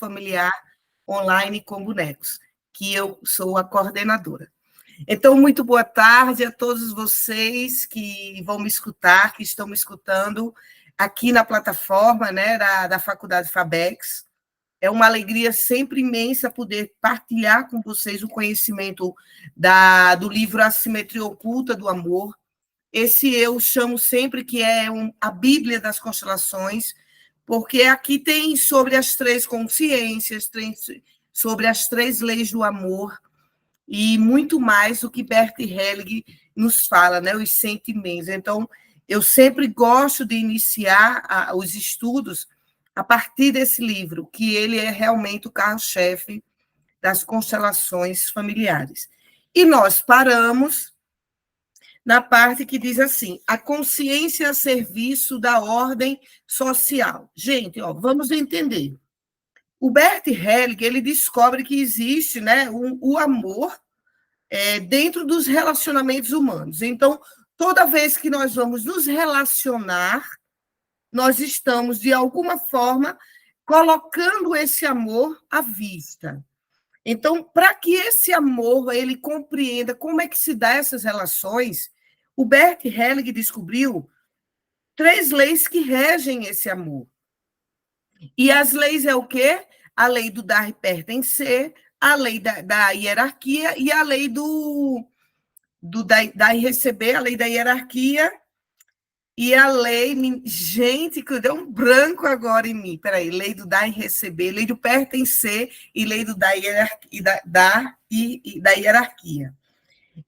familiar online com bonecos, que eu sou a coordenadora. Então, muito boa tarde a todos vocês que vão me escutar, que estão me escutando aqui na plataforma, né, da Faculdade FABEX. É uma alegria sempre imensa poder partilhar com vocês o conhecimento do livro Assimetria Oculta do Amor. Esse eu chamo sempre que é a Bíblia das Constelações, porque aqui tem sobre as 3 consciências, sobre as 3 leis do amor, e muito mais o que Bert Hellinger nos fala, né, os sentimentos. Então, eu sempre gosto de iniciar os estudos a partir desse livro, que ele é realmente o carro-chefe das constelações familiares. E nós paramos na parte que diz assim, a consciência a serviço da ordem social. Gente, vamos entender. O Bert Hellinger, ele descobre que existe, né, o amor dentro dos relacionamentos humanos. Então, toda vez que nós vamos nos relacionar, nós estamos, de alguma forma, colocando esse amor à vista. Então, para que esse amor ele compreenda como é que se dá essas relações, o Bert Hellinger descobriu 3 leis que regem esse amor. E as leis é o quê? A lei do dar e pertencer, a lei da hierarquia e a lei do dar e receber, a lei da hierarquia e a lei... Gente, que deu um branco agora em mim. Peraí, lei do dar e receber, lei do pertencer e lei do dar e da hierarquia.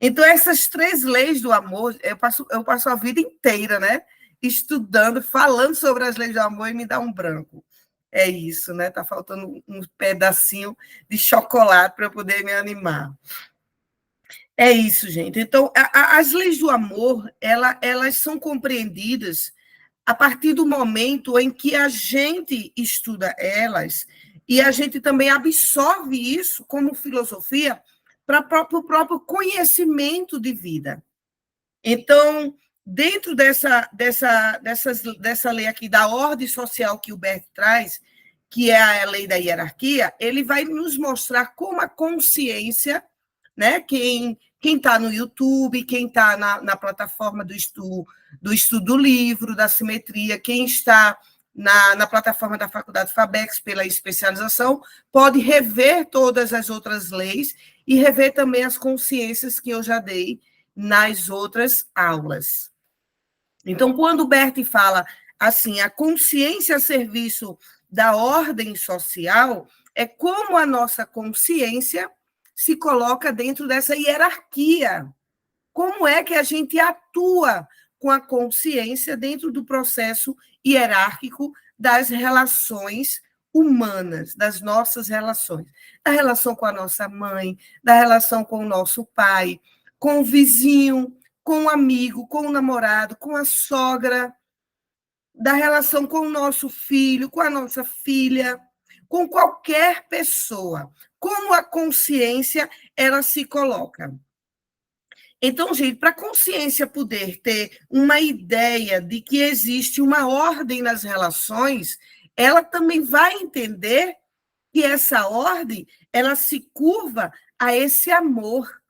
Então, essas 3 leis do amor, eu passo a vida inteira, né, estudando, falando sobre as leis do amor e me dá um branco. É isso, né? Está faltando um pedacinho de chocolate para eu poder me animar. É isso, gente. Então, as leis do amor, elas são compreendidas a partir do momento em que a gente estuda elas e a gente também absorve isso como filosofia para o próprio conhecimento de vida. Então, dentro dessa lei aqui da ordem social que o Bert traz, que é a lei da hierarquia, ele vai nos mostrar como a consciência, né, quem está no YouTube, quem está na plataforma do estudo do livro, da simetria, quem está na plataforma da Faculdade FABEX pela especialização, pode rever todas as outras leis e rever também as consciências que eu já dei nas outras aulas. Então, quando o Bert fala assim, a consciência a serviço da ordem social, é como a nossa consciência se coloca dentro dessa hierarquia. Como é que a gente atua com a consciência dentro do processo hierárquico das relações humanas, das nossas relações, da relação com a nossa mãe, da relação com o nosso pai, com o vizinho, com o amigo, com o namorado, com a sogra, da relação com o nosso filho, com a nossa filha, com qualquer pessoa. Como a consciência ela se coloca. Então, gente, para a consciência poder ter uma ideia de que existe uma ordem nas relações, ela também vai entender que essa ordem ela se curva a esse amor,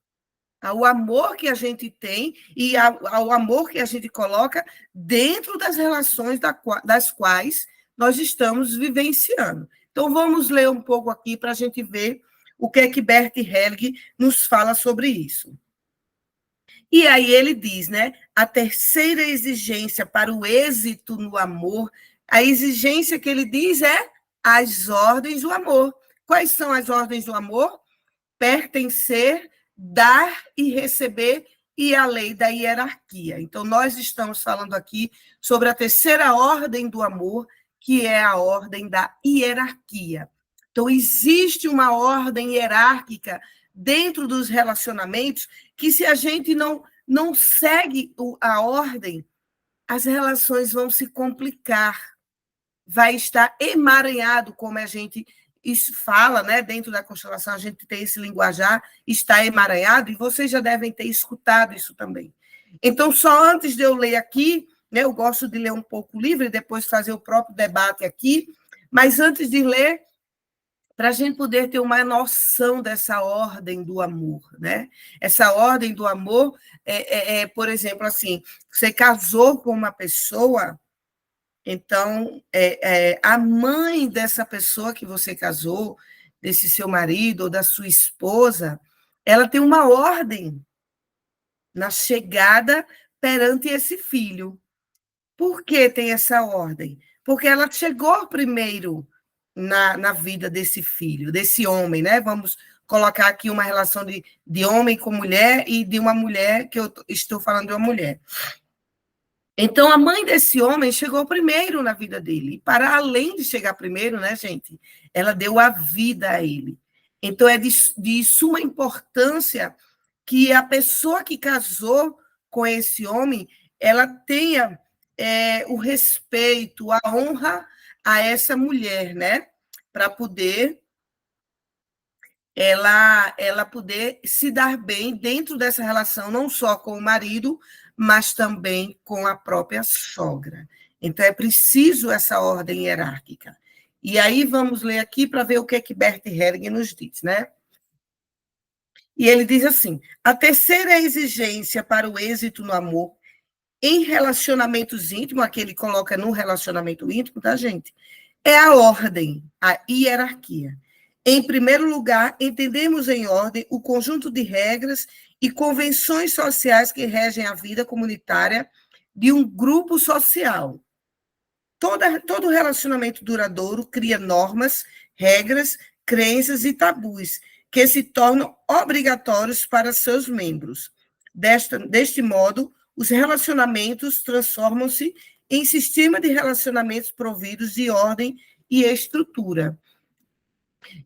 ao amor que a gente tem e ao amor que a gente coloca dentro das relações das quais nós estamos vivenciando. Então, vamos ler um pouco aqui para a gente ver o que é que Bert Hellinger nos fala sobre isso. E aí ele diz, né, a terceira exigência para o êxito no amor, a exigência que ele diz é as ordens do amor. Quais são as ordens do amor? Pertencer, dar e receber e a lei da hierarquia. Então, nós estamos falando aqui sobre a terceira ordem do amor, que é a ordem da hierarquia. Então, existe uma ordem hierárquica dentro dos relacionamentos que, se a gente não segue a ordem, as relações vão se complicar, vai estar emaranhado, como a gente fala, né? Dentro da constelação, a gente tem esse linguajar, está emaranhado, e vocês já devem ter escutado isso também. Então, só antes de eu ler aqui, né, eu gosto de ler um pouco o livro e depois fazer o próprio debate aqui, mas antes de ler, para a gente poder ter uma noção dessa ordem do amor, né? Essa ordem do amor por exemplo, assim, você casou com uma pessoa, então a mãe dessa pessoa que você casou, desse seu marido ou da sua esposa, ela tem uma ordem na chegada perante esse filho. Por que tem essa ordem? Porque ela chegou primeiro na vida desse filho, desse homem, né? Vamos colocar aqui uma relação de homem com mulher e de uma mulher, que eu estou falando de uma mulher. Então, a mãe desse homem chegou primeiro na vida dele. E para além de chegar primeiro, né, gente? Ela deu a vida a ele. Então, é de suma importância que a pessoa que casou com esse homem, ela tenha o respeito, a honra a essa mulher, né? Para poder ela poder se dar bem dentro dessa relação, não só com o marido, mas também com a própria sogra. Então, é preciso essa ordem hierárquica. E aí vamos ler aqui para ver o que Bert Hellinger nos diz, né? E ele diz assim: a terceira exigência para o êxito no amor, em relacionamentos íntimos, aqui ele coloca no relacionamento íntimo, tá, gente? É a ordem, a hierarquia. Em primeiro lugar, entendemos em ordem o conjunto de regras e convenções sociais que regem a vida comunitária de um grupo social. Todo relacionamento duradouro cria normas, regras, crenças e tabus que se tornam obrigatórios para seus membros. Deste modo, os relacionamentos transformam-se em sistema de relacionamentos providos de ordem e estrutura.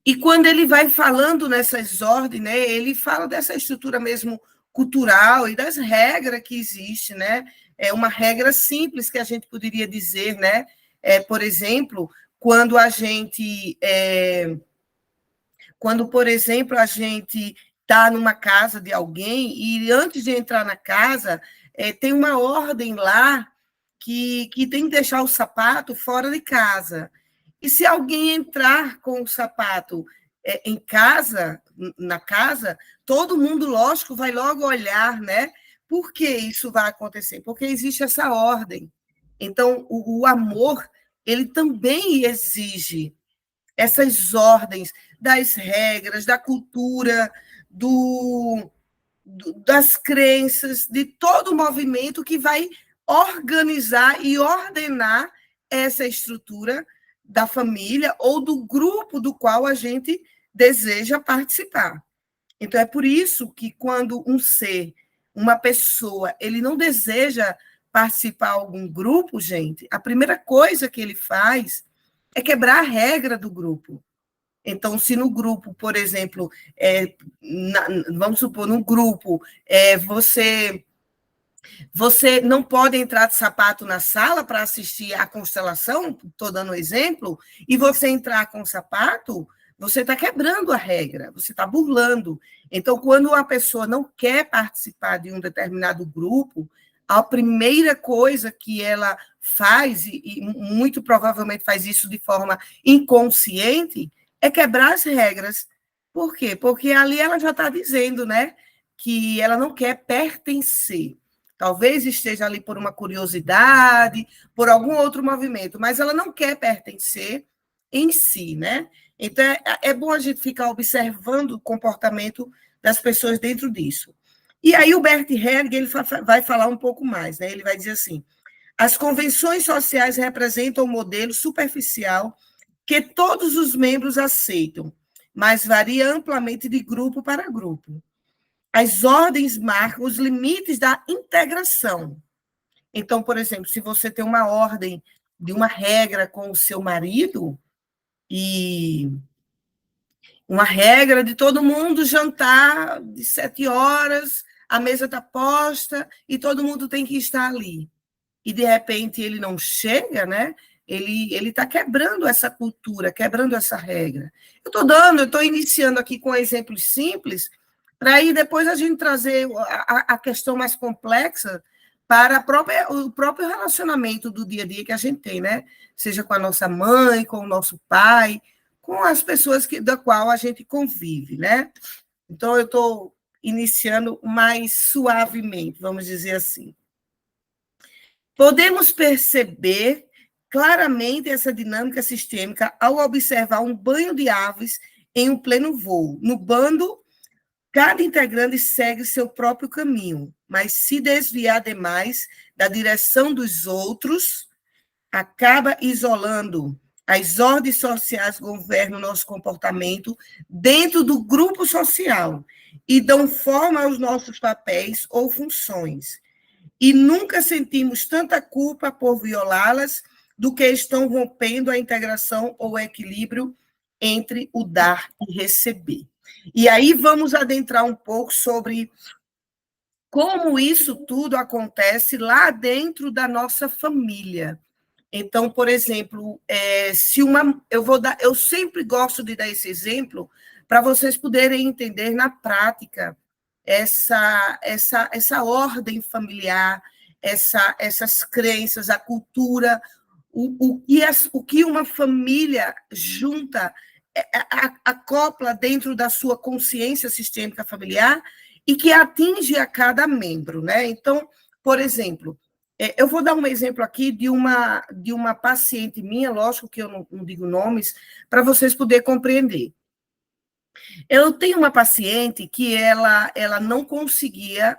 E quando ele vai falando nessas ordens, né, ele fala dessa estrutura mesmo cultural e das regras que existem, né? É uma regra simples que a gente poderia dizer, né? Por exemplo, quando por exemplo, a gente está numa casa de alguém e antes de entrar na casa, tem uma ordem lá que tem que deixar o sapato fora de casa. E se alguém entrar com o sapato em casa, na casa, todo mundo, lógico, vai logo olhar, né? Por que isso vai acontecer? Porque existe essa ordem. Então, o amor, ele também exige essas ordens das regras, da cultura, das crenças, de todo o movimento que vai organizar e ordenar essa estrutura da família ou do grupo do qual a gente deseja participar. Então, é por isso que quando um ser, uma pessoa, ele não deseja participar de algum grupo, gente, a primeira coisa que ele faz é quebrar a regra do grupo. Então, se no grupo, por exemplo, vamos supor, no grupo, você não pode entrar de sapato na sala para assistir a constelação, estou dando um exemplo, e você entrar com sapato, você está quebrando a regra, você está burlando. Então, quando uma pessoa não quer participar de um determinado grupo, a primeira coisa que ela faz, e muito provavelmente faz isso de forma inconsciente, é quebrar as regras. Por quê? Porque ali ela já está dizendo, né, que ela não quer pertencer. Talvez esteja ali por uma curiosidade, por algum outro movimento, mas ela não quer pertencer em si, né? Então, é bom a gente ficar observando o comportamento das pessoas dentro disso. E aí o Bert Hellinger ele vai falar um pouco mais, né? Ele vai dizer assim: as convenções sociais representam um modelo superficial que todos os membros aceitam, mas varia amplamente de grupo para grupo. As ordens marcam os limites da integração. Então, por exemplo, se você tem uma ordem de uma regra com o seu marido, e uma regra de todo mundo jantar de 7 horas, a mesa está posta e todo mundo tem que estar ali. E, de repente, ele não chega, né? Ele está quebrando essa cultura, quebrando essa regra. Eu estou iniciando aqui com exemplos simples, para aí depois a gente trazer a questão mais complexa para o próprio relacionamento do dia a dia que a gente tem, né? Seja com a nossa mãe, com o nosso pai, com as pessoas da qual a gente convive, né? Então, eu estou iniciando mais suavemente, vamos dizer assim. Podemos perceber claramente essa dinâmica sistêmica ao observar um banho de aves em um pleno voo. No bando, cada integrante segue seu próprio caminho, mas se desviar demais da direção dos outros, acaba isolando. As ordens sociais governam o nosso comportamento dentro do grupo social e dão forma aos nossos papéis ou funções. E nunca sentimos tanta culpa por violá-las do que estão rompendo a integração ou o equilíbrio entre o dar e receber. E aí vamos adentrar um pouco sobre como isso tudo acontece lá dentro da nossa família. Então, por exemplo, se uma, eu sempre gosto de dar esse exemplo para vocês poderem entender na prática essa ordem familiar, essas crenças, a cultura, o que uma família junta, acopla dentro da sua consciência sistêmica familiar e que atinge a cada membro, né? Então, por exemplo, eu vou dar um exemplo aqui de uma paciente minha, lógico que eu não digo nomes, para vocês poderem compreender. Eu tenho uma paciente que ela não conseguia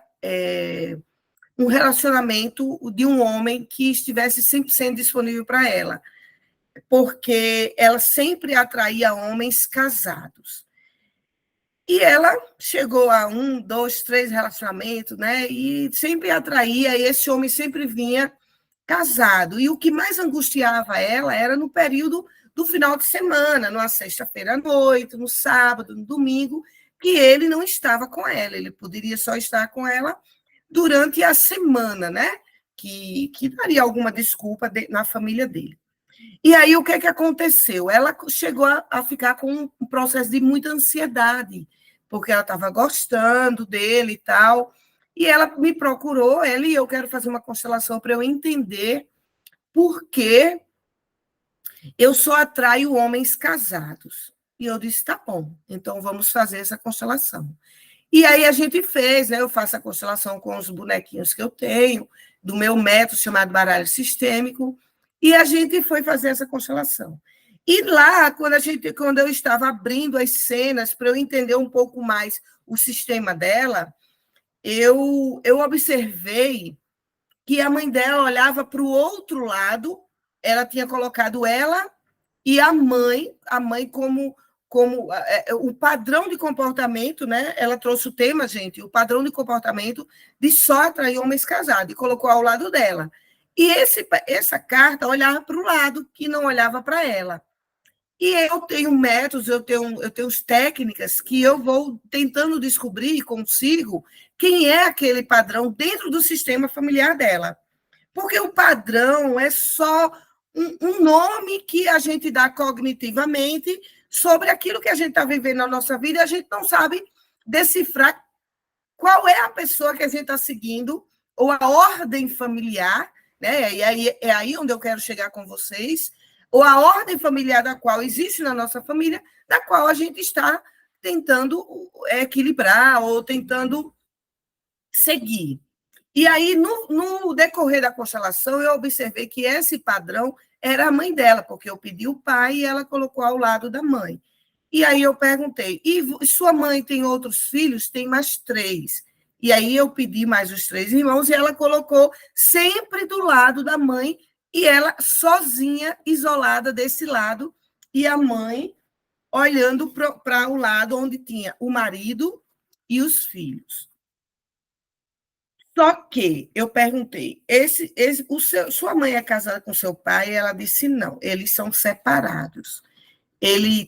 um relacionamento de um homem que estivesse 100% disponível para ela, porque ela sempre atraía homens casados. E ela chegou a 1, 2, 3 relacionamentos, né? E sempre atraía, e esse homem sempre vinha casado. E o que mais angustiava ela era no período do final de semana, numa sexta-feira à noite, no sábado, no domingo, que ele não estava com ela. Ele poderia só estar com ela durante a semana, né? Que daria alguma desculpa na família dele. E aí, o que é que aconteceu? Ela chegou a ficar com um processo de muita ansiedade, porque ela estava gostando dele e tal. E ela me procurou, ela e eu quero fazer uma constelação para eu entender por que eu só atraio homens casados. E eu disse, tá bom, então vamos fazer essa constelação. E aí a gente fez, né? Eu faço a constelação com os bonequinhos que eu tenho, do meu método chamado baralho sistêmico, e a gente foi fazer essa constelação. E lá, quando eu estava abrindo as cenas para eu entender um pouco mais o sistema dela, eu observei que a mãe dela olhava para o outro lado, ela tinha colocado ela e a mãe como o padrão de comportamento, né? Ela trouxe o tema, gente, o padrão de comportamento de só atrair homens casados, e colocou ao lado dela. E essa carta olhava para o lado, que não olhava para ela. E eu tenho métodos, eu tenho técnicas que eu vou tentando descobrir e consigo quem é aquele padrão dentro do sistema familiar dela. Porque o padrão é só um nome que a gente dá cognitivamente sobre aquilo que a gente está vivendo na nossa vida e a gente não sabe decifrar qual é a pessoa que a gente está seguindo ou a ordem familiar, né? E aí, é aí onde eu quero chegar com vocês, ou a ordem familiar da qual existe na nossa família, da qual a gente está tentando equilibrar ou tentando seguir. E aí, no decorrer da constelação, eu observei que esse padrão era a mãe dela, porque eu pedi o pai e ela colocou ao lado da mãe. E aí eu perguntei, e sua mãe tem outros filhos? Tem mais 3. E aí eu pedi mais os 3 irmãos e ela colocou sempre do lado da mãe e ela sozinha, isolada desse lado, e a mãe olhando para o lado onde tinha o marido e os filhos. Só que eu perguntei, sua mãe é casada com seu pai? E ela disse não, eles são separados.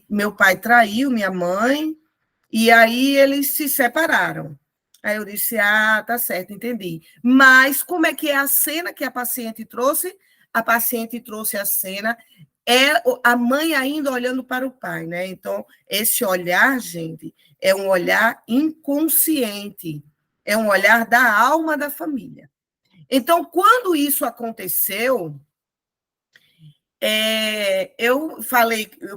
Meu pai traiu minha mãe e aí eles se separaram. Aí eu disse, tá certo, entendi. Mas como é que é a cena que a paciente trouxe? A paciente trouxe a cena, a mãe ainda olhando para o pai, né? Então, esse olhar, gente, é um olhar inconsciente, é um olhar da alma da família. Então, quando isso aconteceu, eu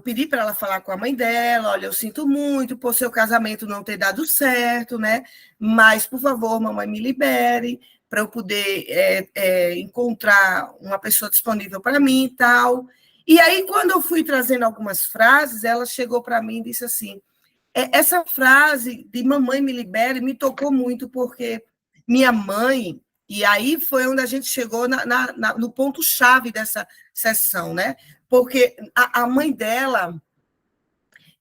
pedi para ela falar com a mãe dela, olha, eu sinto muito por seu casamento não ter dado certo, né? Mas, por favor, mamãe, me libere para eu poder encontrar uma pessoa disponível para mim e tal. E aí, quando eu fui trazendo algumas frases, ela chegou para mim e disse assim, essa frase de mamãe me libere me tocou muito, porque minha mãe, e aí foi onde a gente chegou no ponto-chave dessa sessão, né? Porque a mãe dela,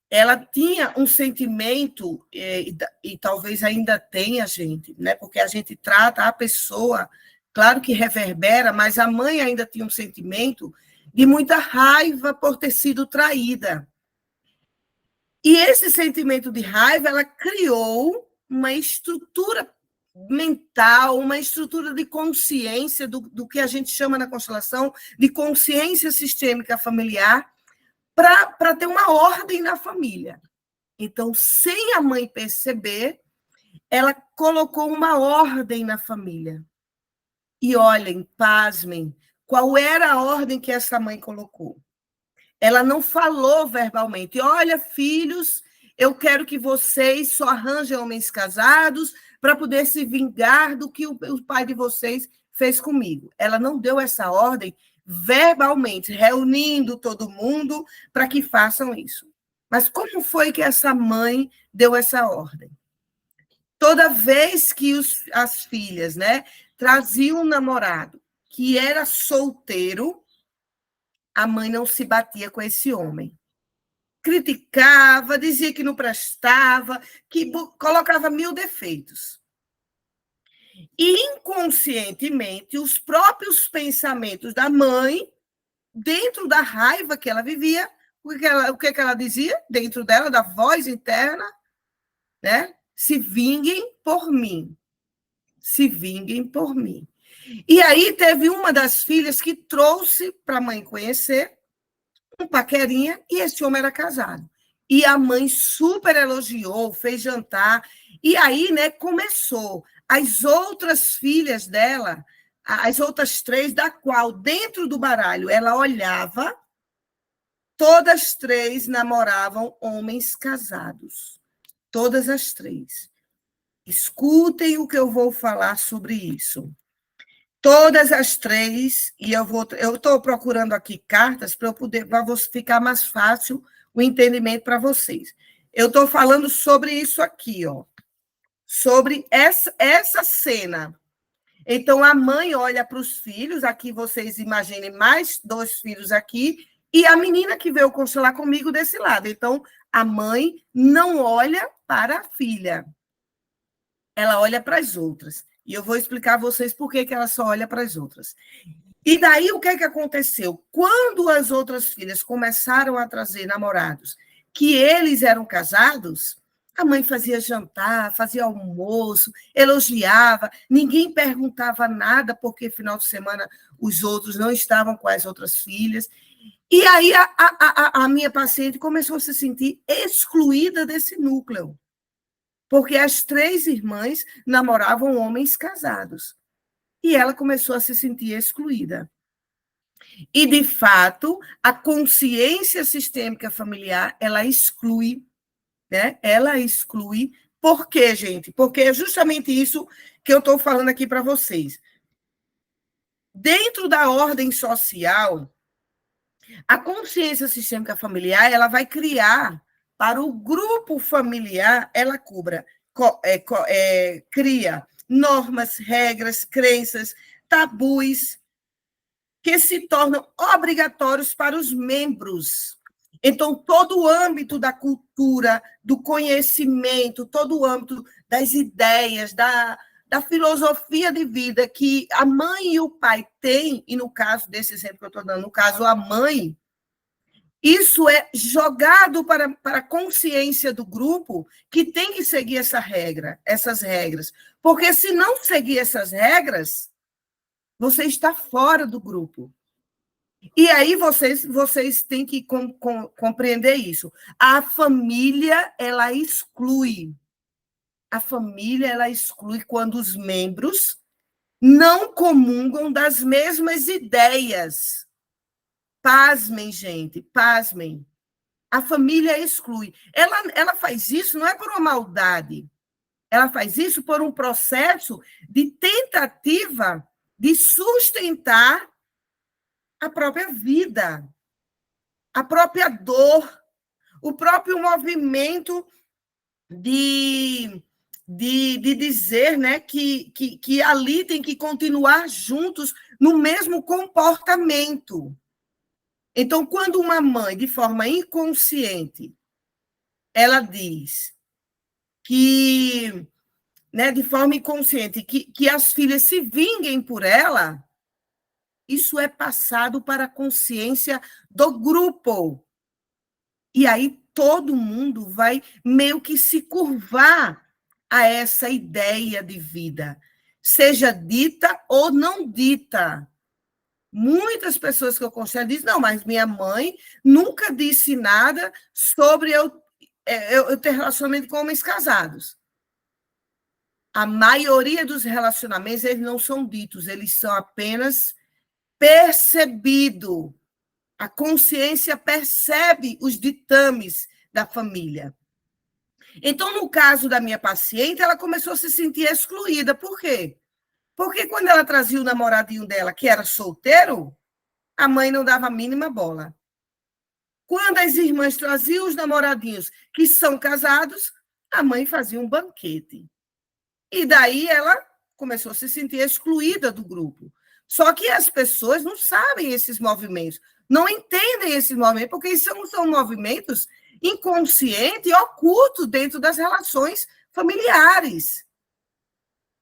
ela tinha um sentimento, e talvez ainda tenha, gente, né? Porque a gente trata a pessoa, claro que reverbera, mas a mãe ainda tinha um sentimento de muita raiva por ter sido traída. E esse sentimento de raiva, ela criou uma estrutura mental, uma estrutura de consciência, do que a gente chama na constelação de consciência sistêmica familiar, para ter uma ordem na família. Então, sem a mãe perceber, ela colocou uma ordem na família. E olhem, pasmem, qual era a ordem que essa mãe colocou? Ela não falou verbalmente, olha, filhos, eu quero que vocês só arranjem homens casados para poder se vingar do que o pai de vocês fez comigo. Ela não deu essa ordem verbalmente, reunindo todo mundo para que façam isso. Mas como foi que essa mãe deu essa ordem? Toda vez que as filhas, né, traziam um namorado que era solteiro, a mãe não se batia com esse homem. Criticava, dizia que não prestava, que colocava 1000 defeitos. E, inconscientemente, os próprios pensamentos da mãe, dentro da raiva que ela vivia, o que ela dizia dentro dela, da voz interna, né? Se vinguem por mim. Se vinguem por mim. E aí teve uma das filhas que trouxe para a mãe conhecer um paquerinha, e esse homem era casado. E a mãe super elogiou, fez jantar, e aí, né, começou. As outras filhas dela, as outras 3, da qual, dentro do baralho, ela olhava, todas as 3 namoravam homens casados. Todas as 3. Escutem o que eu vou falar sobre isso. Todas as 3, e eu estou procurando aqui cartas para ficar mais fácil o entendimento para vocês. Eu estou falando sobre isso aqui, ó, sobre essa cena. Então, a mãe olha para os filhos, aqui vocês imaginem mais 2 filhos aqui, e a menina que veio consolar comigo desse lado. Então, a mãe não olha para a filha, ela olha para as outras. E eu vou explicar a vocês por que ela só olha para as outras. E daí, o que aconteceu? Quando as outras filhas começaram a trazer namorados que eles eram casados, a mãe fazia jantar, fazia almoço, elogiava, ninguém perguntava nada, porque final de semana os outros não estavam com as outras filhas. E aí a minha paciente começou a se sentir excluída desse núcleo, porque as 3 irmãs namoravam homens casados. E ela começou a se sentir excluída. E, de fato, a consciência sistêmica familiar, ela exclui, né? Ela exclui. Por quê, gente? Porque é justamente isso que eu estou falando aqui para vocês. Dentro da ordem social, a consciência sistêmica familiar, ela vai criar para o grupo familiar, ela cria normas, regras, crenças, tabus que se tornam obrigatórios para os membros. Então, todo o âmbito da cultura, do conhecimento, todo o âmbito das ideias, da filosofia de vida que a mãe e o pai têm, e no caso desse exemplo que eu estou dando, no caso a mãe, isso é jogado para a consciência do grupo que tem que seguir essas regras. Porque se não seguir essas regras, você está fora do grupo. E aí vocês têm que compreender isso. A família, ela exclui. A família, ela exclui quando os membros não comungam das mesmas ideias. pasmem, gente, pasmem. A família exclui. Ela faz isso não é por uma maldade. Ela faz isso por um processo de tentativa de sustentar a própria vida, a própria dor, o próprio movimento de dizer, né, que ali tem que continuar juntos no mesmo comportamento. Então, quando uma mãe, de forma inconsciente, ela diz que, né, de forma inconsciente, que as filhas se vinguem por ela, isso é passado para a consciência do grupo. E aí todo mundo vai meio que se curvar a essa ideia de vida, seja dita ou não dita. Muitas pessoas que eu considero dizem, não, mas minha mãe nunca disse nada sobre eu ter relacionamento com homens casados. A maioria dos relacionamentos, eles não são ditos, eles são apenas percebidos. A consciência percebe os ditames da família. Então, no caso da minha paciente, ela começou a se sentir excluída. Por quê? Porque quando ela trazia o namoradinho dela, que era solteiro, a mãe não dava a mínima bola. Quando as irmãs traziam os namoradinhos que são casados, a mãe fazia um banquete. E daí ela começou a se sentir excluída do grupo. Só que as pessoas não sabem esses movimentos, não entendem esses movimentos, porque são movimentos inconscientes e ocultos dentro das relações familiares.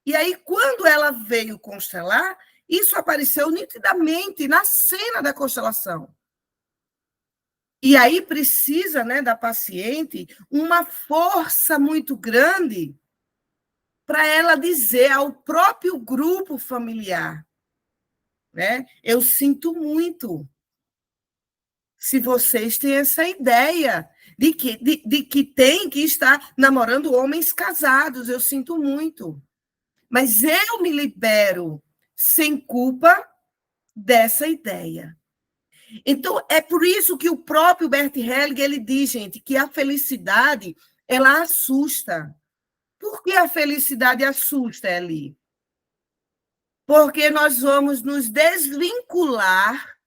E aí, quando ela veio constelar, isso apareceu nitidamente na cena da constelação. E aí precisa, né, da paciente uma força muito grande para ela dizer ao próprio grupo familiar, né? Eu sinto muito se vocês têm essa ideia de que tem que estar namorando homens casados, eu sinto muito. Mas eu me libero sem culpa dessa ideia. Então, é por isso que o próprio Bert Hellinger, ele diz, gente, que a felicidade, ela assusta. Por que a felicidade assusta, Eli? Porque nós vamos nos desvincular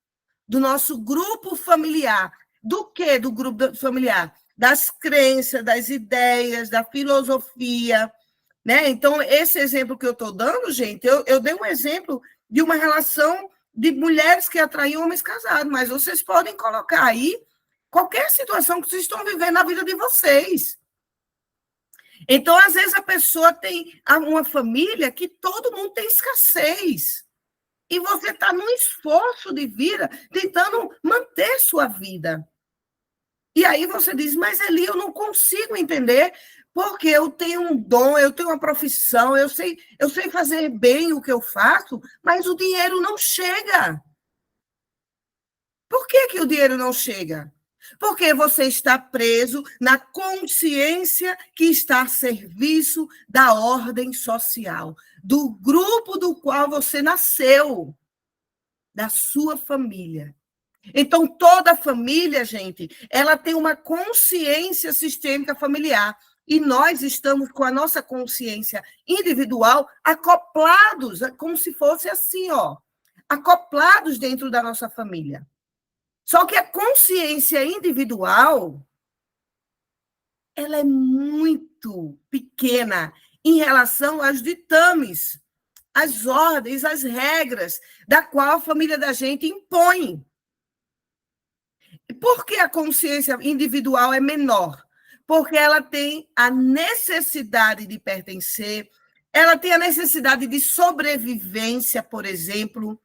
do nosso grupo familiar. Do quê do grupo familiar? Das crenças, das ideias, da filosofia, né? Então, esse exemplo que eu estou dando, gente, eu dei um exemplo de uma relação de mulheres que atraíam homens casados, mas vocês podem colocar aí qualquer situação que vocês estão vivendo na vida de vocês. Então, às vezes, a pessoa tem uma família que todo mundo tem escassez. E você está num esforço de vida, tentando manter sua vida. E aí você diz, mas Eli, eu não consigo entender, porque eu tenho um dom, eu tenho uma profissão, eu sei fazer bem o que eu faço, mas o dinheiro não chega. Por que o dinheiro não chega? Porque você está preso na consciência que está a serviço da ordem social, do grupo do qual você nasceu, da sua família. Então, toda família, gente, ela tem uma consciência sistêmica familiar. E nós estamos com a nossa consciência individual acoplados, como se fosse assim, ó, acoplados dentro da nossa família. Só que a consciência individual, ela é muito pequena em relação aos ditames, às ordens, às regras da qual a família da gente impõe. Por que a consciência individual é menor? Porque ela tem a necessidade de pertencer, ela tem a necessidade de sobrevivência, por exemplo,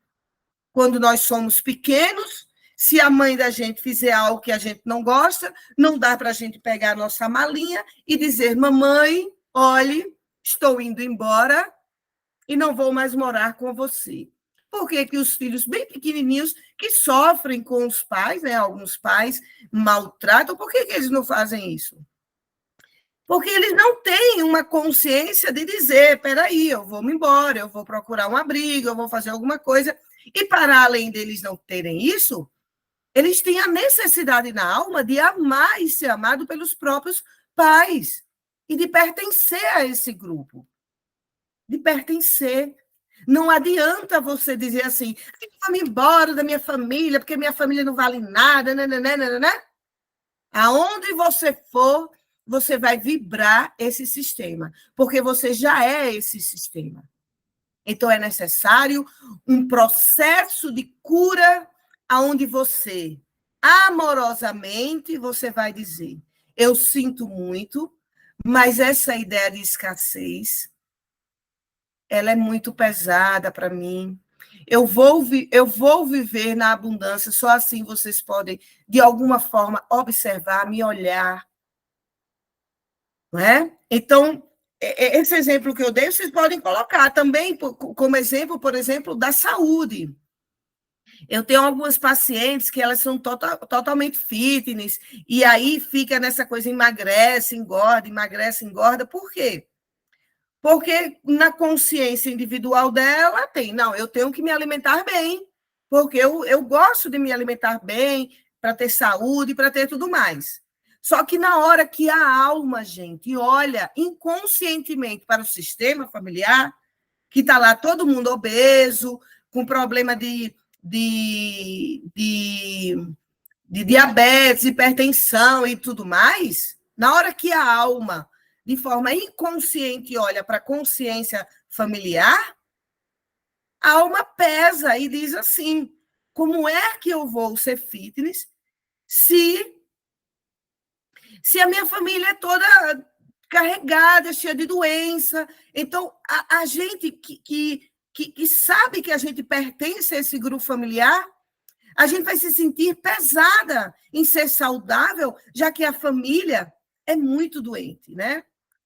quando nós somos pequenos. Se a mãe da gente fizer algo que a gente não gosta, não dá para a gente pegar a nossa malinha e dizer, mamãe, olhe, estou indo embora e não vou mais morar com você. Por que os filhos bem pequenininhos que sofrem com os pais, né, alguns pais maltratam, por que eles não fazem isso? Porque eles não têm uma consciência de dizer, peraí, eu vou me embora, eu vou procurar um abrigo, eu vou fazer alguma coisa. E para além deles não terem isso, Eles têm a necessidade na alma de amar e ser amado pelos próprios pais e de pertencer a esse grupo, de pertencer. Não adianta você dizer assim, vamos embora da minha família, porque minha família não vale nada, né? Aonde você for, você vai vibrar esse sistema, porque você já é esse sistema. Então, é necessário um processo de cura onde você, amorosamente, você vai dizer, eu sinto muito, mas essa ideia de escassez, ela é muito pesada para mim. Eu vou viver na abundância, só assim vocês podem, de alguma forma, observar, me olhar. Não é? Então, esse exemplo que eu dei, vocês podem colocar também como exemplo, por exemplo, da saúde. Eu tenho algumas pacientes que elas são totalmente fitness, e aí fica nessa coisa, emagrece, engorda. Por quê? Porque na consciência individual dela tem, não, eu tenho que me alimentar bem, porque eu gosto de me alimentar bem, para ter saúde, para ter tudo mais. Só que na hora que a alma, gente, olha inconscientemente para o sistema familiar, que está lá todo mundo obeso, com problema de diabetes, hipertensão e tudo mais, na hora que a alma, de forma inconsciente, olha para a consciência familiar, a alma pesa e diz assim, como é que eu vou ser fitness se a minha família é toda carregada, cheia de doença? Então, a gente que sabe que a gente pertence a esse grupo familiar, a gente vai se sentir pesada em ser saudável, já que a família é muito doente, né?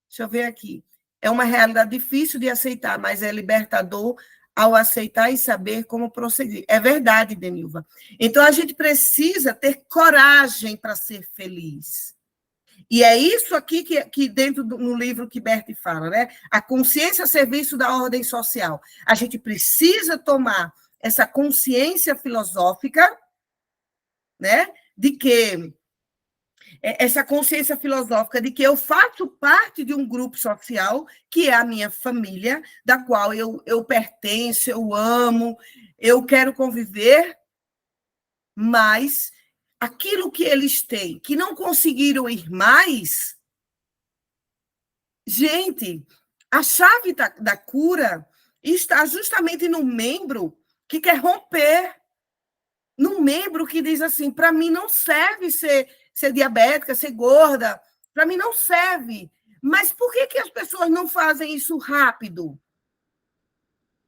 Deixa eu ver aqui. É uma realidade difícil de aceitar, mas é libertador ao aceitar e saber como prosseguir. É verdade, Denilva. Então, a gente precisa ter coragem para ser feliz. E é isso aqui que dentro no livro que Berti fala, né? A consciência a serviço da ordem social. A gente precisa tomar essa consciência filosófica, né? De que essa consciência filosófica de que eu faço parte de um grupo social que é a minha família, da qual eu pertenço, eu amo, eu quero conviver, mas aquilo que eles têm, que não conseguiram ir mais, gente, a chave da cura está justamente no membro que quer romper, no membro que diz assim, para mim não serve ser diabética, ser gorda, para mim não serve. Mas por que as pessoas não fazem isso rápido?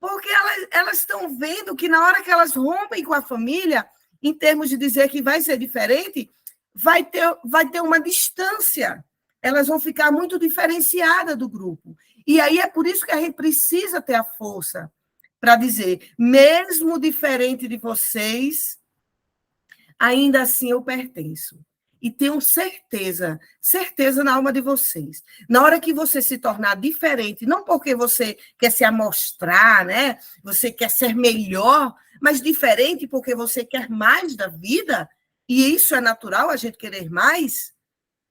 Porque elas estão vendo que na hora que elas rompem com a família, em termos de dizer que vai ser diferente, vai ter uma distância. Elas vão ficar muito diferenciadas do grupo. E aí é por isso que a gente precisa ter a força para dizer, mesmo diferente de vocês, ainda assim eu pertenço. E tenho certeza na alma de vocês. Na hora que você se tornar diferente, não porque você quer se amostrar, né? Você quer ser melhor, mas diferente porque você quer mais da vida, e isso é natural, a gente querer mais,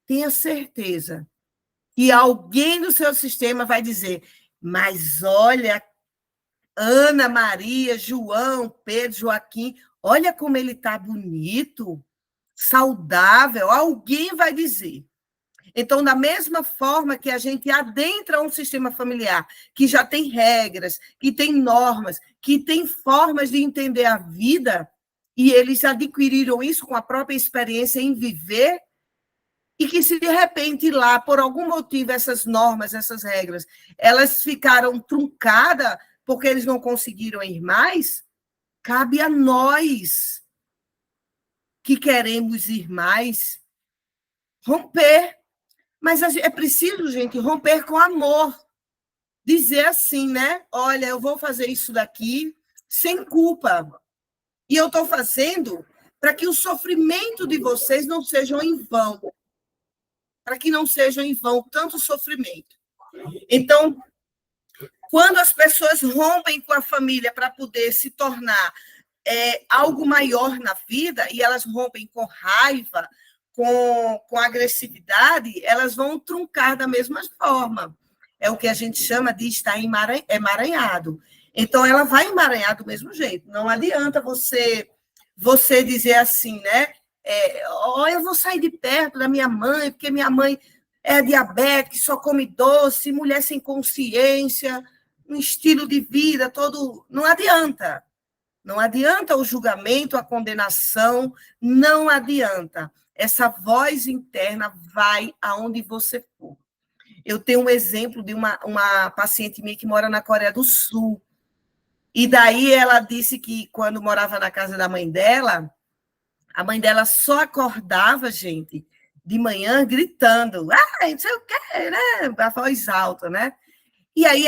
tenha certeza que alguém do seu sistema vai dizer, mas olha, Ana, Maria, João, Pedro, Joaquim, olha como ele está bonito, saudável, alguém vai dizer. Então, da mesma forma que a gente adentra um sistema familiar que já tem regras, que tem normas, que tem formas de entender a vida, e eles adquiriram isso com a própria experiência em viver, e que se de repente lá, por algum motivo, essas normas, essas regras, elas ficaram truncadas porque eles não conseguiram ir mais, cabe a nós que queremos ir mais, romper. Mas é preciso, gente, romper com amor. Dizer assim, né? Olha, eu vou fazer isso daqui sem culpa. E eu estou fazendo para que o sofrimento de vocês não seja em vão. Para que não seja em vão tanto sofrimento. Então, quando as pessoas rompem com a família para poder se tornar algo maior na vida e elas rompem com raiva, com agressividade, elas vão truncar da mesma forma. É o que a gente chama de estar emaranhado. Então, ela vai emaranhar do mesmo jeito. Não adianta você dizer assim, né? Eu vou sair de perto da minha mãe, porque minha mãe é diabética, só come doce, mulher sem consciência, um estilo de vida todo... Não adianta. Não adianta o julgamento, a condenação, não adianta. Essa voz interna vai aonde você for. Eu tenho um exemplo de uma paciente minha que mora na Coreia do Sul. E daí ela disse que quando morava na casa da mãe dela, a mãe dela só acordava, gente, de manhã gritando, não sei o quê, né? A voz alta, né? E aí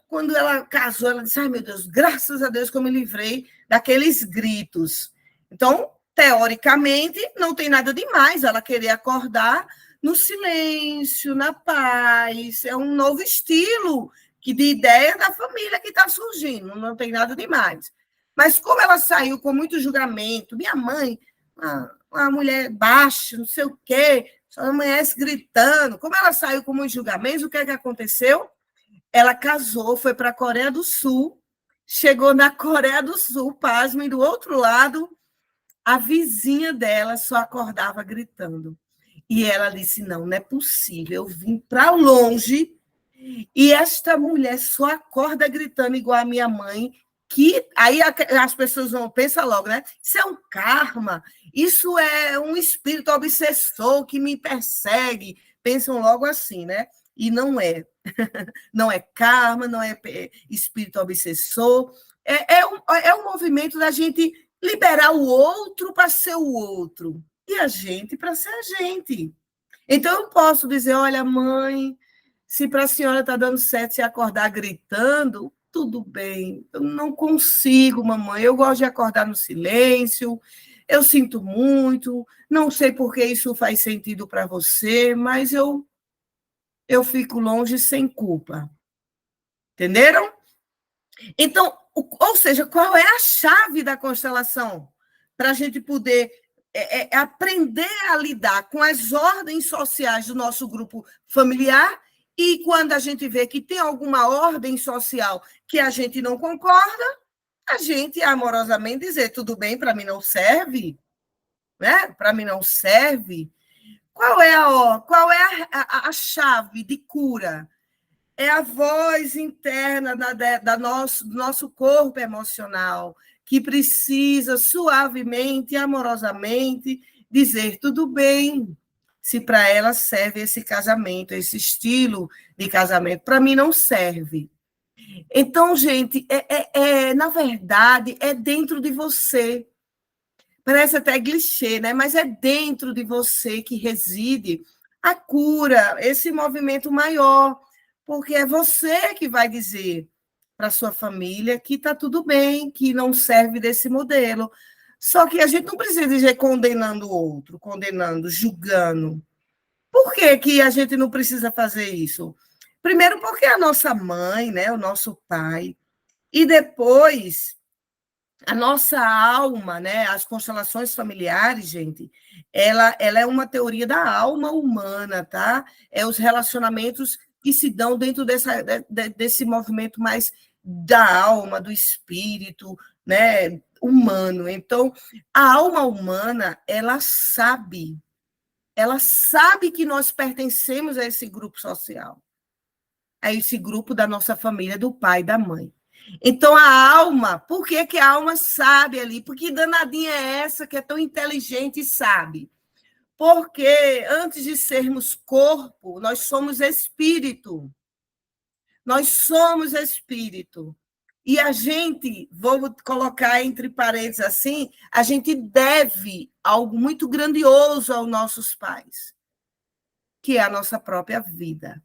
quando ela casou, ela disse, ai meu Deus, graças a Deus que eu me livrei daqueles gritos. Então, teoricamente, não tem nada demais ela querer acordar no silêncio, na paz. É um novo estilo de ideia da família que está surgindo, não tem nada demais. Mas como ela saiu com muito julgamento, minha mãe, uma mulher baixa, não sei o quê, só amanhece gritando. Como ela saiu com muitos julgamentos, o que é que aconteceu? Ela casou, foi para a Coreia do Sul, chegou na Coreia do Sul, pasmem, do outro lado, a vizinha dela só acordava gritando. E ela disse, não é possível, eu vim para longe e esta mulher só acorda gritando igual a minha mãe, que aí as pessoas vão pensar logo, né? Isso é um karma, isso é um espírito obsessor que me persegue. Pensam logo assim, né? E não é. Não é karma, não é espírito obsessor. É um movimento da gente liberar o outro para ser o outro. E a gente para ser a gente. Então, eu posso dizer, olha, mãe, se para a senhora está dando certo se acordar gritando, tudo bem. Eu não consigo, mamãe. Eu gosto de acordar no silêncio. Eu sinto muito. Não sei por que isso faz sentido para você, mas eu fico longe sem culpa. Entenderam? Então, ou seja, qual é a chave da constelação para a gente poder aprender a lidar com as ordens sociais do nosso grupo familiar e quando a gente vê que tem alguma ordem social que a gente não concorda, a gente amorosamente dizer, tudo bem, para mim não serve, né? Para mim não serve. Qual é a chave de cura? É a voz interna do nosso corpo emocional, que precisa suavemente e amorosamente dizer tudo bem, se para ela serve esse casamento, esse estilo de casamento. Para mim não serve. Então, gente, na verdade, é dentro de você. Parece até clichê, né? Mas é dentro de você que reside a cura, esse movimento maior, porque é você que vai dizer para sua família que está tudo bem, que não serve desse modelo. Só que a gente não precisa dizer condenando o outro, condenando, julgando. Por que, que a gente não precisa fazer isso? Primeiro, porque a nossa mãe, né, o nosso pai, e depois a nossa alma, né, as constelações familiares, gente, ela é uma teoria da alma humana, tá? É os relacionamentos que se dão dentro desse movimento mais da alma, do espírito, né, humano. Então, a alma humana, ela sabe que nós pertencemos a esse grupo social, a esse grupo da nossa família, do pai e da mãe. Então, a alma, por que, que a alma sabe ali? Porque danadinha é essa que é tão inteligente e sabe? Porque antes de sermos corpo, nós somos espírito. Nós somos espírito. E a gente, vou colocar entre parênteses assim, a gente deve algo muito grandioso aos nossos pais, que é a nossa própria vida.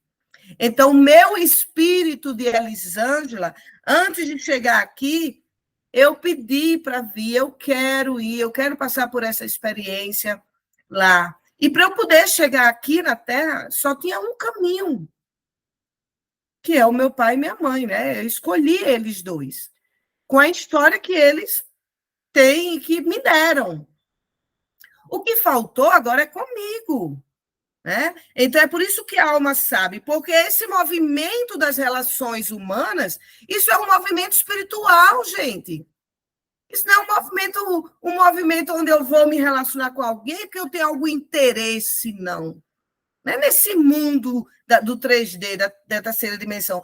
Então, meu espírito de Elisângela, antes de chegar aqui, eu pedi para vir, eu quero ir, eu quero passar por essa experiência lá. E para eu poder chegar aqui na Terra, só tinha um caminho, que é o meu pai e minha mãe, né? Eu escolhi eles dois, com a história que eles têm e que me deram. O que faltou agora é comigo. Né? Então, é por isso que a alma sabe, porque esse movimento das relações humanas, isso é um movimento espiritual, gente. Isso não é um movimento onde eu vou me relacionar com alguém porque eu tenho algum interesse, não. Não é nesse mundo do 3D, da terceira dimensão.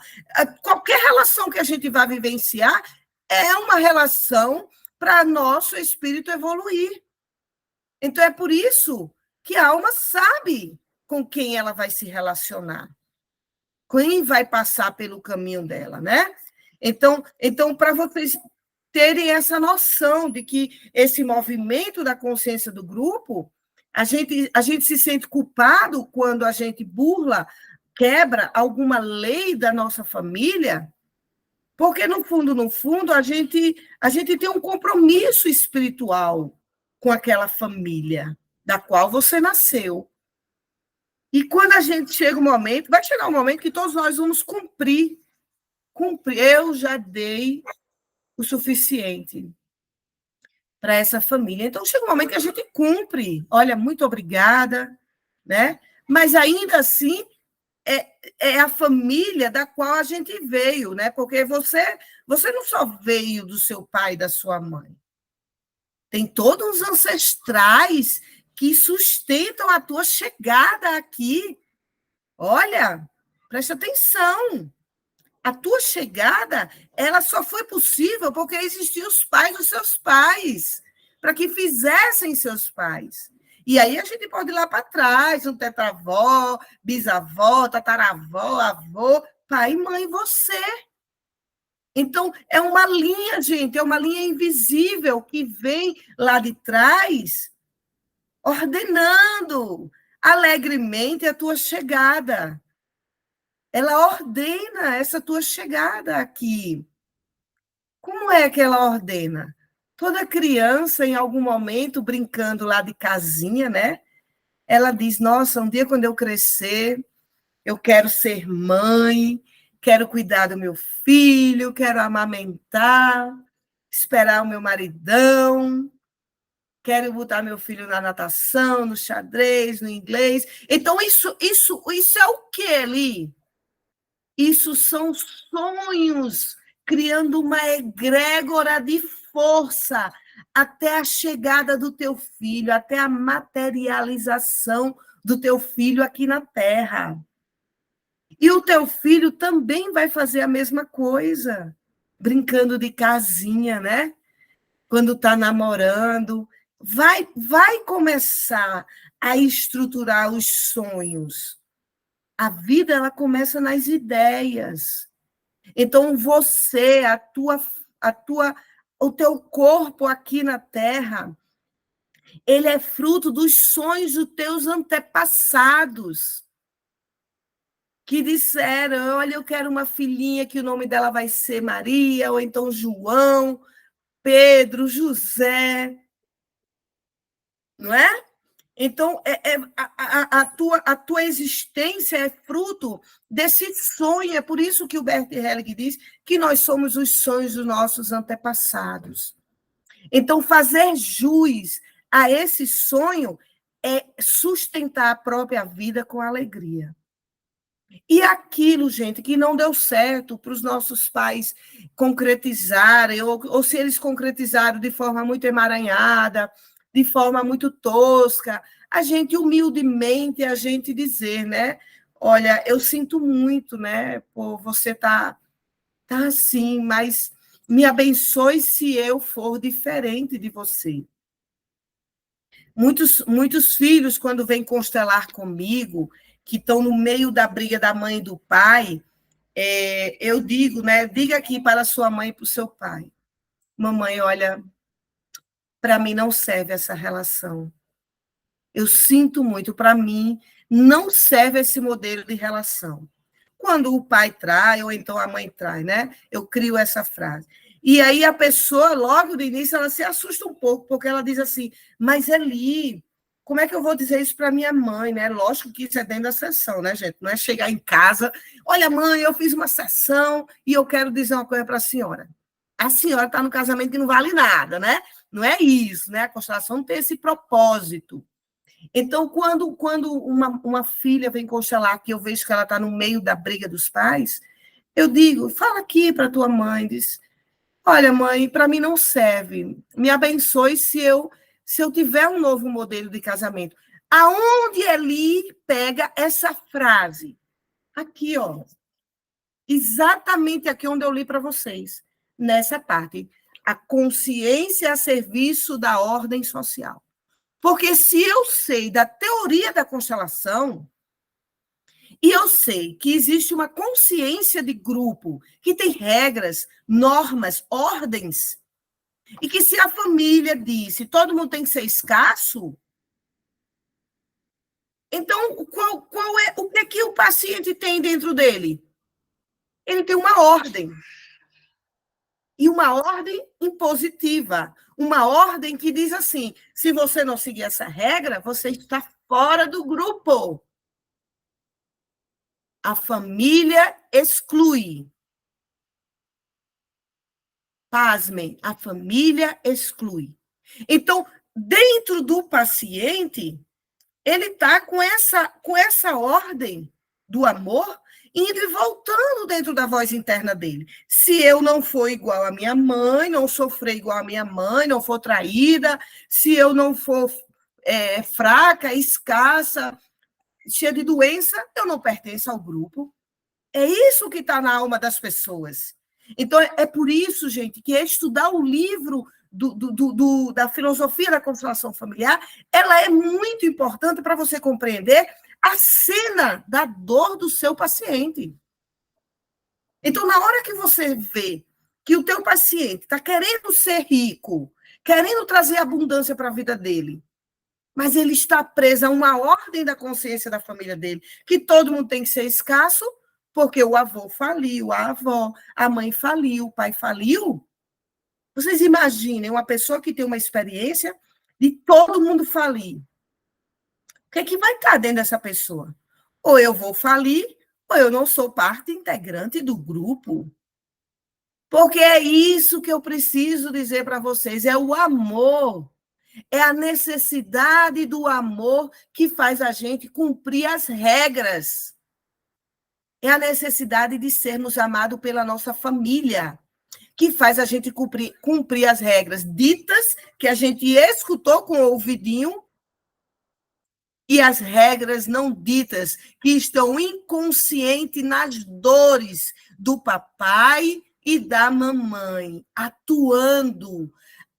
Qualquer relação que a gente vai vivenciar é uma relação para nosso espírito evoluir. Então, é por isso que a alma sabe com quem ela vai se relacionar, quem vai passar pelo caminho dela, né? Então para vocês terem essa noção de que esse movimento da consciência do grupo, a gente se sente culpado quando a gente burla, quebra alguma lei da nossa família, porque no fundo, a gente tem um compromisso espiritual com aquela família da qual você nasceu. E quando a gente chega o momento, vai chegar um momento que todos nós vamos cumprir. Eu já dei o suficiente para essa família. Então, chega um momento que a gente cumpre. Olha, muito obrigada, né? Mas ainda assim, é a família da qual a gente veio, né? Porque você não só veio do seu pai e da sua mãe. Tem todos os ancestrais que sustentam a tua chegada aqui. Olha, presta atenção. A tua chegada, ela só foi possível porque existiam os pais dos seus pais, para que fizessem seus pais. E aí a gente pode ir lá para trás, um tetravó, bisavó, tataravó, avô, pai, mãe, você. Então, é uma linha, gente, é uma linha invisível que vem lá de trás, ordenando alegremente a tua chegada. Ela ordena essa tua chegada aqui. Como é que ela ordena? Toda criança, em algum momento, brincando lá de casinha, né? Ela diz, nossa, um dia quando eu crescer, eu quero ser mãe, quero cuidar do meu filho, quero amamentar, esperar o meu maridão, quero botar meu filho na natação, no xadrez, no inglês. Então, isso é o que ali? Isso são sonhos, criando uma egrégora de força até a chegada do teu filho, até a materialização do teu filho aqui na Terra. E o teu filho também vai fazer a mesma coisa, brincando de casinha, né? Quando está namorando, vai começar a estruturar os sonhos. A vida, ela começa nas ideias. Então, você, o teu corpo aqui na Terra, ele é fruto dos sonhos dos teus antepassados, que disseram, olha, eu quero uma filhinha que o nome dela vai ser Maria, ou então João, Pedro, José, não é? Então, a tua existência é fruto desse sonho. É por isso que o Bert Hellinger diz que nós somos os sonhos dos nossos antepassados. Então, fazer jus a esse sonho é sustentar a própria vida com alegria. E aquilo, gente, que não deu certo para os nossos pais concretizarem, ou se eles concretizaram de forma muito emaranhada, de forma muito tosca, a gente, humildemente, a gente dizer, né? Olha, eu sinto muito, né? Por você tá assim, mas me abençoe se eu for diferente de você. Muitos filhos, quando vêm constelar comigo, que estão no meio da briga da mãe e do pai, eu digo, né? Diga aqui para a sua mãe e para o seu pai. Mamãe, olha, para mim não serve essa relação. Eu sinto muito, para mim não serve esse modelo de relação. Quando o pai trai, ou então a mãe trai, né? Eu crio essa frase. E aí a pessoa, logo do início, ela se assusta um pouco, porque ela diz assim, mas Eli, como é que eu vou dizer isso para minha mãe, né? Lógico que isso é dentro da sessão, né, gente? Não é chegar em casa, olha, mãe, eu fiz uma sessão e eu quero dizer uma coisa para a senhora. A senhora está no casamento que não vale nada, né? Não é isso, né? A constelação não tem esse propósito. Então, quando uma filha vem constelar, que eu vejo que ela está no meio da briga dos pais, eu digo, fala aqui para tua mãe, diz, olha, mãe, para mim não serve. Me abençoe se eu tiver um novo modelo de casamento. Aonde Eli pega essa frase? Aqui, ó. Exatamente aqui onde eu li para vocês, nessa parte. A consciência a serviço da ordem social. Porque se eu sei da teoria da constelação, e eu sei que existe uma consciência de grupo que tem regras, normas, ordens, e que se a família disse todo mundo tem que ser escasso, então qual é o que é que o paciente tem dentro dele? Ele tem uma ordem. E uma ordem impositiva, uma ordem que diz assim: se você não seguir essa regra, você está fora do grupo. A família exclui. Pasmem, a família exclui. Então, dentro do paciente, ele está com essa ordem do amor indo e voltando dentro da voz interna dele. Se eu não for igual à minha mãe, não sofrer igual à minha mãe, não for traída, se eu não for fraca, escassa, cheia de doença, eu não pertenço ao grupo. É isso que está na alma das pessoas. Então, é por isso, gente, que estudar o livro da filosofia da constelação familiar, ela é muito importante para você compreender a cena da dor do seu paciente. Então, na hora que você vê que o teu paciente está querendo ser rico, querendo trazer abundância para a vida dele, mas ele está preso a uma ordem da consciência da família dele, que todo mundo tem que ser escasso, porque o avô faliu, a avó, a mãe faliu, o pai faliu. Vocês imaginem uma pessoa que tem uma experiência de todo mundo falir. O que é que vai estar dentro dessa pessoa? Ou eu vou falir, ou eu não sou parte integrante do grupo. Porque é isso que eu preciso dizer para vocês, é o amor. É a necessidade do amor que faz a gente cumprir as regras. É a necessidade de sermos amados pela nossa família, que faz a gente cumprir as regras ditas, que a gente escutou com o ouvidinho, e as regras não ditas, que estão inconscientes nas dores do papai e da mamãe, atuando,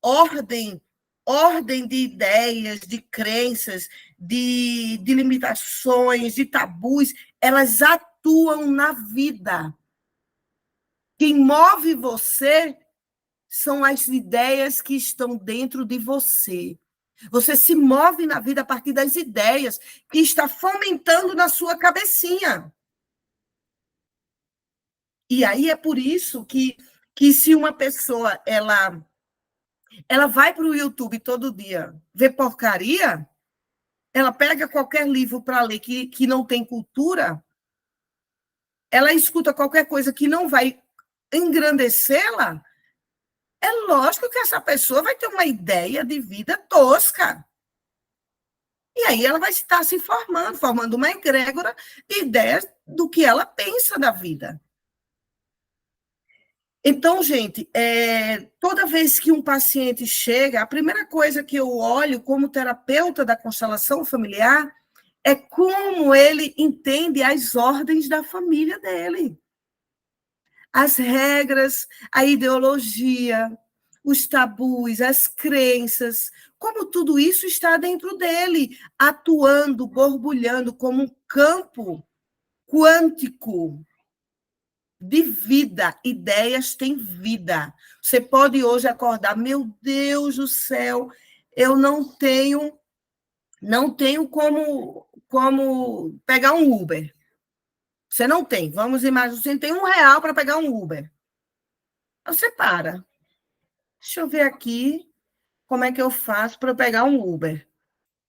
ordem de ideias, de crenças, de limitações, de tabus, elas atuam na vida. Quem move você são as ideias que estão dentro de você. Você se move na vida a partir das ideias que está fomentando na sua cabecinha. E aí é por isso que se uma pessoa ela vai para o YouTube todo dia ver porcaria, ela pega qualquer livro para ler que não tem cultura, ela escuta qualquer coisa que não vai engrandecê-la, é lógico que essa pessoa vai ter uma ideia de vida tosca. E aí ela vai estar se formando uma egrégora de ideias do que ela pensa da vida. Então, gente, toda vez que um paciente chega, a primeira coisa que eu olho como terapeuta da constelação familiar é como ele entende as ordens da família dele. As regras, a ideologia, os tabus, as crenças, como tudo isso está dentro dele, atuando, borbulhando como um campo quântico de vida. Ideias têm vida. Você pode hoje acordar, meu Deus do céu, eu não tenho como pegar um Uber. Você não tem. Vamos imaginar, você tem R$ 1 para pegar um Uber. Você para. Deixa eu ver aqui como é que eu faço para pegar um Uber.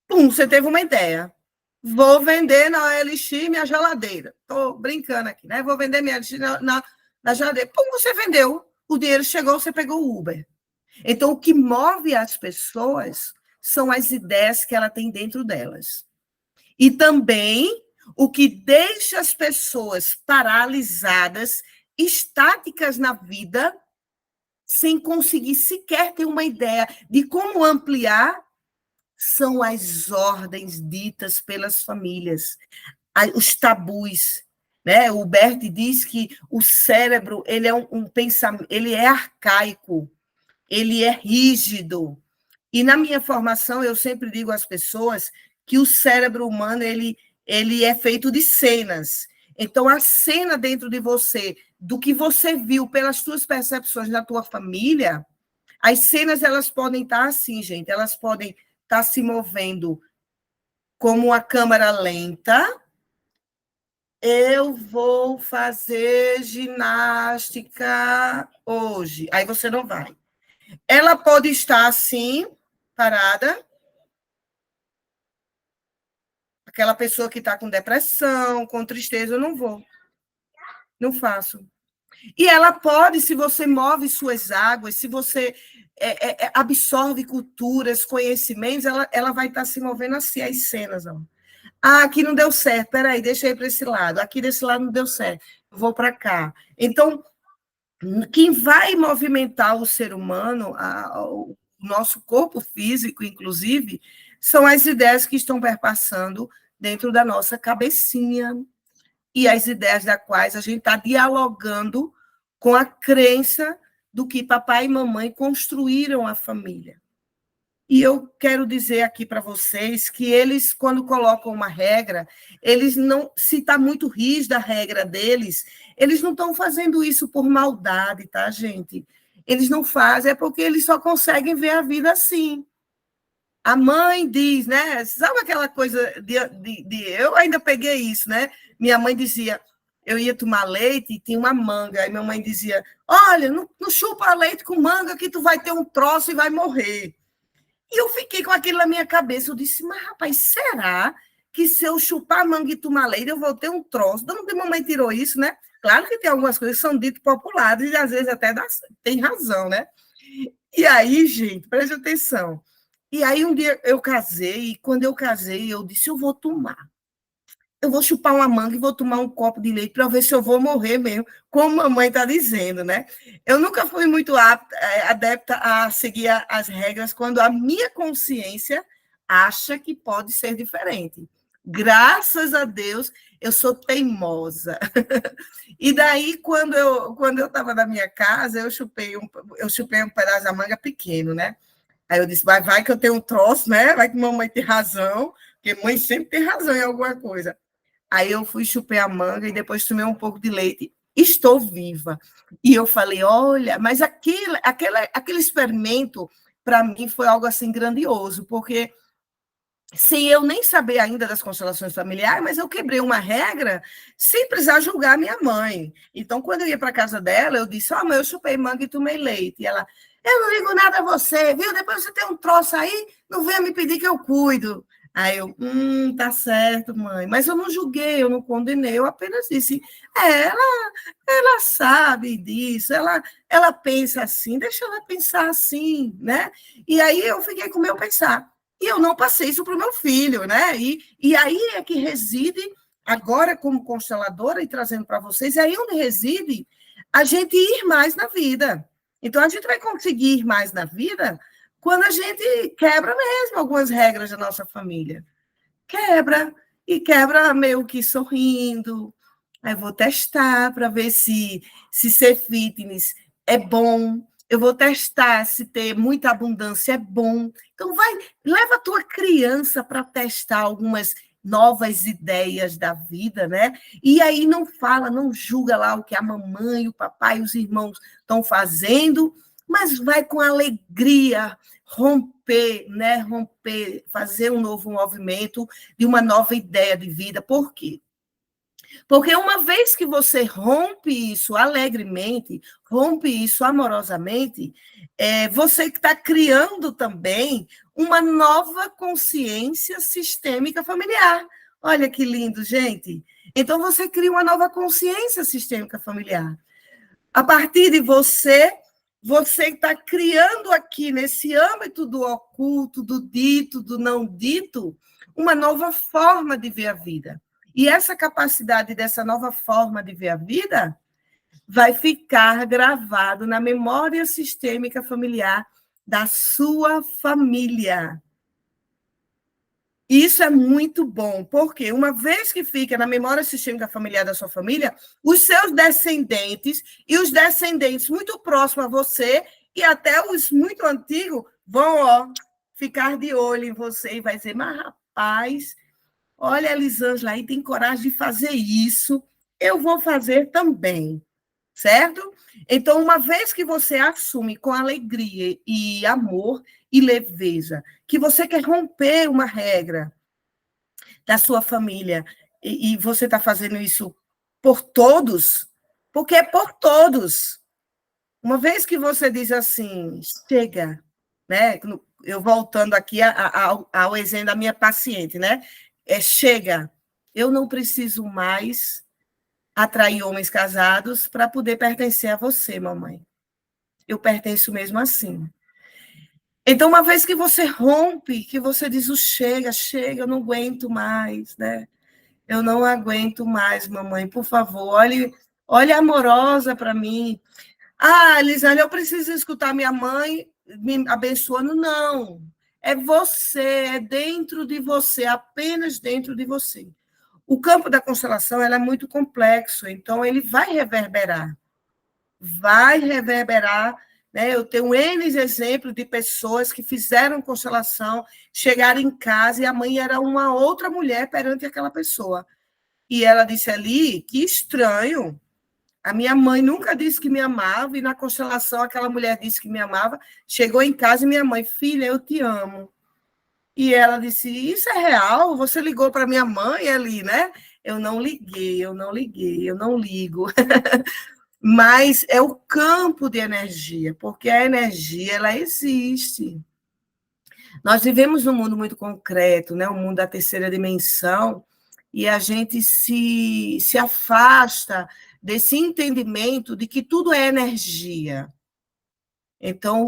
Pum, você teve uma ideia. Vou vender na OLX minha geladeira. Estou brincando aqui, né? Vou vender minha na geladeira. Pum, você vendeu. O dinheiro chegou, você pegou o Uber. Então, o que move as pessoas são as ideias que ela tem dentro delas. E também o que deixa as pessoas paralisadas, estáticas na vida, sem conseguir sequer ter uma ideia de como ampliar, são as ordens ditas pelas famílias, os tabus. Né? O Bert diz que o cérebro ele é um pensamento, ele é arcaico, ele é rígido. E na minha formação, eu sempre digo às pessoas que o cérebro humano ele é feito de cenas. Então, a cena dentro de você, do que você viu pelas suas percepções na tua família, as cenas elas podem estar assim, gente, elas podem estar se movendo como uma câmera lenta. Eu vou fazer ginástica hoje. Aí você não vai. Ela pode estar assim, parada. Aquela pessoa que está com depressão, com tristeza, eu não vou. Não faço. E ela pode, se você move suas águas, se você absorve culturas, conhecimentos, ela vai estar se movendo assim, as cenas. Ó. Ah, aqui não deu certo, peraí, deixa eu ir para esse lado. Aqui desse lado não deu certo, vou para cá. Então, quem vai movimentar o ser humano, o nosso corpo físico, inclusive, são as ideias que estão perpassando dentro da nossa cabecinha e as ideias das quais a gente está dialogando com a crença do que papai e mamãe construíram a família. E eu quero dizer aqui para vocês que eles, quando colocam uma regra, eles não, se está muito rígida a regra deles, eles não estão fazendo isso por maldade, tá, gente? Eles não fazem, é porque eles só conseguem ver a vida assim. A mãe diz, né? Sabe aquela coisa eu ainda peguei isso, né? Minha mãe dizia, eu ia tomar leite e tinha uma manga. Aí minha mãe dizia, olha, não chupa leite com manga que tu vai ter um troço e vai morrer. E eu fiquei com aquilo na minha cabeça. Eu disse, mas rapaz, será que se eu chupar manga e tomar leite, eu vou ter um troço? De onde a mamãe tirou isso, né? Claro que tem algumas coisas que são ditas populares e às vezes até tem razão, né? E aí, gente, preste atenção. E aí um dia eu casei, e quando eu casei, eu disse, eu vou tomar. Eu vou chupar uma manga e vou tomar um copo de leite para ver se eu vou morrer mesmo, como a mamãe está dizendo, né? Eu nunca fui muito adepta a seguir as regras quando a minha consciência acha que pode ser diferente. Graças a Deus, eu sou teimosa. E daí, quando eu estava na minha casa, eu chupei um pedaço da manga pequeno, né? Aí eu disse, vai que eu tenho um troço, né? Vai que mamãe tem razão, porque mãe sempre tem razão em alguma coisa. Aí eu fui, chupei a manga e depois tomei um pouco de leite. Estou viva. E eu falei, olha, mas aquele experimento, para mim, foi algo assim grandioso, porque sem eu nem saber ainda das constelações familiares, mas eu quebrei uma regra sem precisar julgar minha mãe. Então, quando eu ia para a casa dela, eu disse, mãe, eu chupei manga e tomei leite. E ela, eu não ligo nada a você, viu? Depois você tem um troço aí, não venha me pedir que eu cuido. Aí eu, tá certo, mãe. Mas eu não julguei, eu não condenei, eu apenas disse, ela sabe disso, ela pensa assim, deixa ela pensar assim, né? E aí eu fiquei com o meu pensar. E eu não passei isso para o meu filho, né? E aí é que reside, agora como consteladora e trazendo para vocês, é aí onde reside a gente ir mais na vida. Então, a gente vai conseguir ir mais na vida quando a gente quebra mesmo algumas regras da nossa família. Quebra, e quebra meio que sorrindo. Aí vou testar para ver se ser fitness é bom. Eu vou testar se ter muita abundância é bom. Então, leva a tua criança para testar algumas novas ideias da vida, né? E aí não fala, não julga lá o que a mamãe, o papai, os irmãos estão fazendo, mas vai com alegria romper, né? Romper, fazer um novo movimento de uma nova ideia de vida. Por quê? Porque uma vez que você rompe isso alegremente, rompe isso amorosamente, você está criando também uma nova consciência sistêmica familiar. Olha que lindo, gente. Então, você cria uma nova consciência sistêmica familiar. A partir de você você está criando aqui, nesse âmbito do oculto, do dito, do não dito, uma nova forma de ver a vida. E essa capacidade dessa nova forma de ver a vida vai ficar gravado na memória sistêmica familiar da sua família. Isso é muito bom, porque uma vez que fica na memória sistêmica familiar da sua família, os seus descendentes e os descendentes muito próximos a você e até os muito antigos vão ficar de olho em você e vai dizer, mas rapaz, olha a Elisângela aí, tem coragem de fazer isso, eu vou fazer também, certo? Então, uma vez que você assume com alegria e amor e leveza que você quer romper uma regra da sua família e você está fazendo isso por todos, porque é por todos. Uma vez que você diz assim, chega, né? Eu voltando aqui ao exemplo da minha paciente, né? Chega, eu não preciso mais atrair homens casados para poder pertencer a você, mamãe. Eu pertenço mesmo assim. Então, uma vez que você rompe, que você diz o chega, chega, eu não aguento mais, né? Eu não aguento mais, mamãe, por favor, olhe amorosa para mim. Ah, Elisângela, eu preciso escutar minha mãe me abençoando. Não, é você, é dentro de você, apenas dentro de você. O campo da constelação ela é muito complexo, então ele vai reverberar. Né? Eu tenho N exemplos de pessoas que fizeram constelação, chegaram em casa e a mãe era uma outra mulher perante aquela pessoa. E ela disse ali, que estranho, a minha mãe nunca disse que me amava, e na constelação aquela mulher disse que me amava, chegou em casa e minha mãe, filha, eu te amo. E ela disse, isso é real? Você ligou para minha mãe ali, né? Eu não liguei, eu não ligo. Mas é o campo de energia, porque a energia, ela existe. Nós vivemos num mundo muito concreto, né? O mundo da terceira dimensão, e a gente se afasta desse entendimento de que tudo é energia. Então,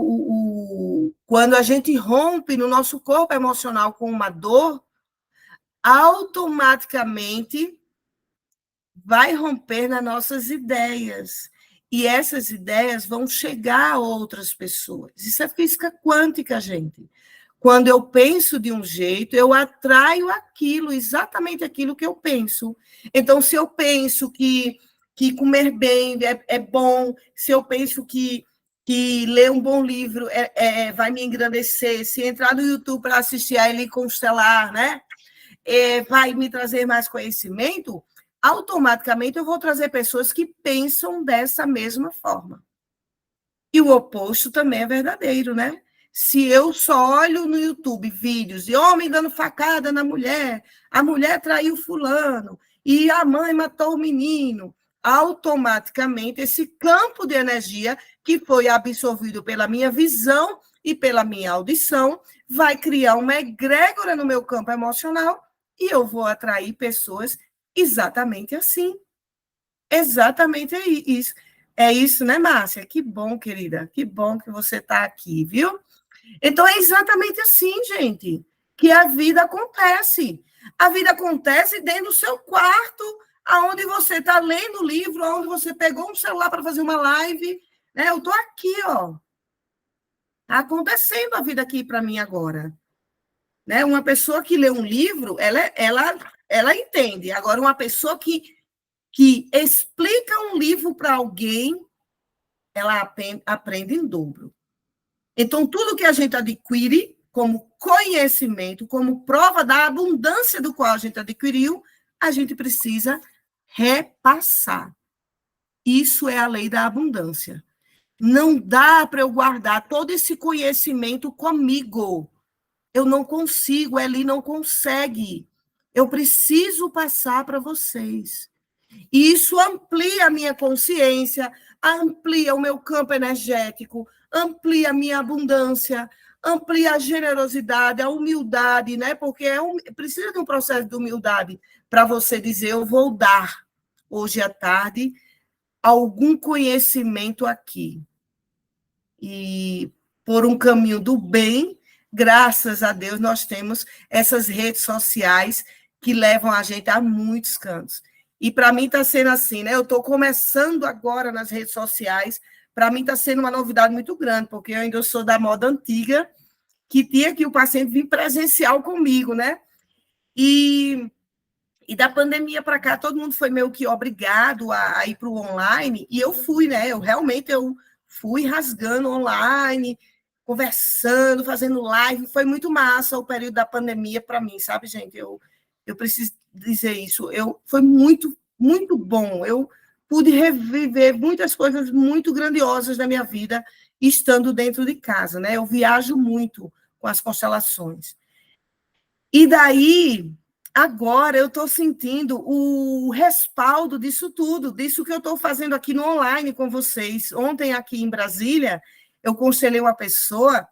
quando a gente rompe no nosso corpo emocional com uma dor, automaticamente vai romper nas nossas ideias. E essas ideias vão chegar a outras pessoas. Isso é física quântica, gente. Quando eu penso de um jeito, eu atraio aquilo, exatamente aquilo que eu penso. Então, se eu penso que comer bem é bom, se eu penso que ler um bom livro vai me engrandecer, se entrar no YouTube para assistir a Eli Constelar, né? Vai me trazer mais conhecimento, automaticamente eu vou trazer pessoas que pensam dessa mesma forma. E o oposto também é verdadeiro, né? Se eu só olho no YouTube vídeos de homem dando facada na mulher, a mulher traiu fulano, e a mãe matou o menino, automaticamente esse campo de energia que foi absorvido pela minha visão e pela minha audição vai criar uma egrégora no meu campo emocional e eu vou atrair pessoas exatamente assim. Exatamente isso. É isso, né, Márcia? Que bom, querida. Que bom que você está aqui, viu? Então, é exatamente assim, gente, que a vida acontece. A vida acontece dentro do seu quarto, aonde você está lendo o livro, aonde você pegou um celular para fazer uma live. Né? Eu estou aqui, ó. Está acontecendo a vida aqui para mim agora. Né? Uma pessoa que lê um livro, ela entende. Agora, uma pessoa que explica um livro para alguém, ela aprende em dobro. Então, tudo que a gente adquire como conhecimento, como prova da abundância do qual a gente adquiriu, a gente precisa repassar. Isso é a lei da abundância. Não dá para eu guardar todo esse conhecimento comigo. Eu não consigo, Eli não consegue. Eu preciso passar para vocês. E isso amplia a minha consciência, amplia o meu campo energético, amplia a minha abundância, amplia a generosidade, a humildade, né? Porque precisa de um processo de humildade para você dizer, eu vou dar hoje à tarde algum conhecimento aqui. E por um caminho do bem, graças a Deus, nós temos essas redes sociais que levam a gente a muitos cantos. E para mim está sendo assim, né? Eu estou começando agora nas redes sociais, para mim está sendo uma novidade muito grande, porque eu ainda sou da moda antiga, que tinha que o paciente vir presencial comigo, né? E da pandemia para cá, todo mundo foi meio que obrigado a ir para o online, e eu fui, né? Eu fui rasgando online, conversando, fazendo live. Foi muito massa o período da pandemia para mim, sabe, gente? Eu preciso dizer isso. Foi muito, muito bom. Eu pude reviver muitas coisas muito grandiosas da minha vida estando dentro de casa, né? Eu viajo muito com as constelações. E daí, agora eu estou sentindo o respaldo disso tudo, disso que eu estou fazendo aqui no online com vocês. Ontem, aqui em Brasília, eu conselhei uma pessoa,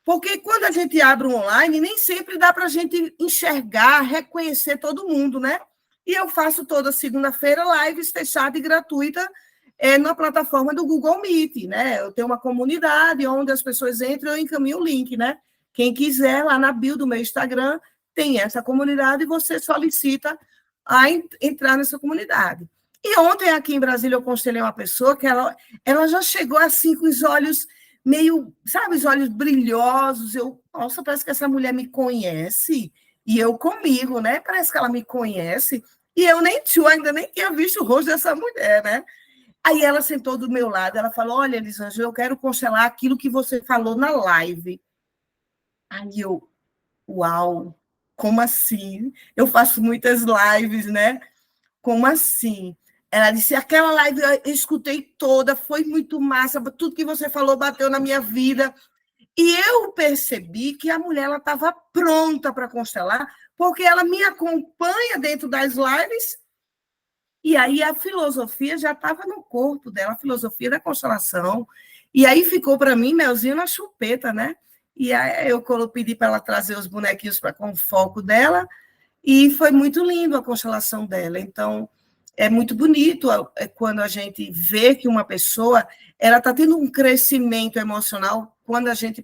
porque quando a gente abre um online, nem sempre dá para a gente enxergar, reconhecer todo mundo, né? E eu faço toda segunda-feira lives fechada e gratuita na plataforma do Google Meet, né? Eu tenho uma comunidade onde as pessoas entram, eu encaminho o link, né? Quem quiser, lá na bio do meu Instagram, tem essa comunidade e você solicita a entrar nessa comunidade. E ontem, aqui em Brasília, eu conselhei uma pessoa que ela já chegou assim com os olhos meio, sabe, os olhos brilhosos. Nossa, parece que essa mulher me conhece. E eu comigo, né? Parece que ela me conhece. E eu ainda nem tinha visto o rosto dessa mulher, né? Aí ela sentou do meu lado, ela falou, olha, Elisângela, eu quero constelar aquilo que você falou na live. Aí eu, uau, como assim? Eu faço muitas lives, né? Como assim? Ela disse, aquela live eu escutei toda, foi muito massa, tudo que você falou bateu na minha vida. E eu percebi que a mulher estava pronta para constelar, porque ela me acompanha dentro das lives, e aí a filosofia já estava no corpo dela, a filosofia da constelação. E aí ficou para mim melzinho na chupeta, né? E aí eu pedi para ela trazer os bonequinhos com o foco dela, e foi muito lindo a constelação dela. Então, é muito bonito quando a gente vê que uma pessoa ela está tendo um crescimento emocional quando a gente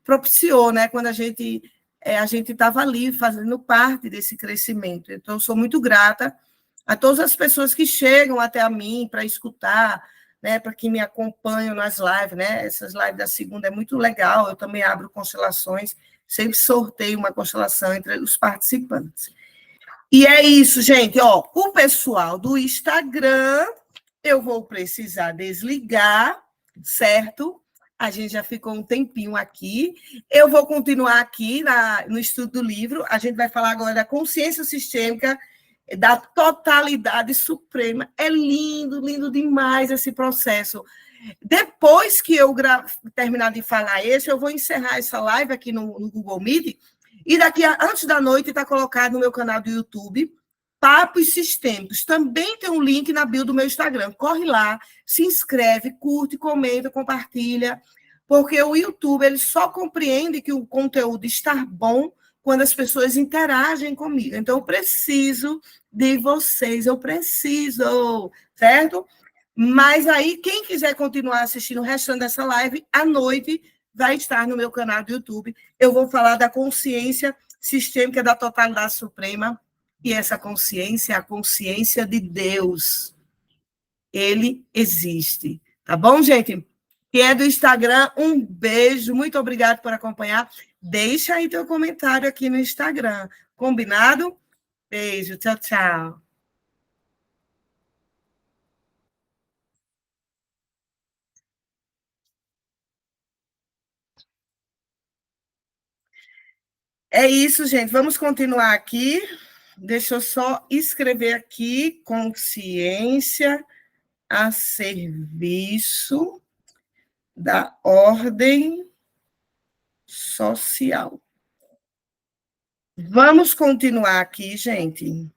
propiciou, né? Quando a gente estava ali fazendo parte desse crescimento. Então, sou muito grata a todas as pessoas que chegam até a mim para escutar, né? Para que me acompanham nas lives, né? Essas lives da segunda é muito legal. Eu também abro constelações, sempre sorteio uma constelação entre os participantes. E é isso, gente. Ó, o pessoal do Instagram, eu vou precisar desligar, certo? A gente já ficou um tempinho aqui. Eu vou continuar aqui no estudo do livro. A gente vai falar agora da consciência sistêmica, da totalidade suprema. É lindo, lindo demais esse processo. Depois que eu terminar de falar esse, eu vou encerrar essa live aqui no Google Meet. E antes da noite, está colocado no meu canal do YouTube, Papos Sistêmicos. Também tem um link na bio do meu Instagram. Corre lá, se inscreve, curte, comenta, compartilha, porque o YouTube ele só compreende que o conteúdo está bom quando as pessoas interagem comigo. Então, eu preciso de vocês, eu preciso, certo? Mas aí, quem quiser continuar assistindo o restante dessa live, à noite, vai estar no meu canal do YouTube. Eu vou falar da consciência sistêmica da totalidade suprema, e essa consciência é a consciência de Deus. Ele existe. Tá bom, gente? Quem é do Instagram, um beijo. Muito obrigado por acompanhar. Deixa aí teu comentário aqui no Instagram. Combinado? Beijo. Tchau, tchau. É isso, gente. Vamos continuar aqui. Deixa eu só escrever aqui: consciência a serviço da ordem social. Vamos continuar aqui, gente,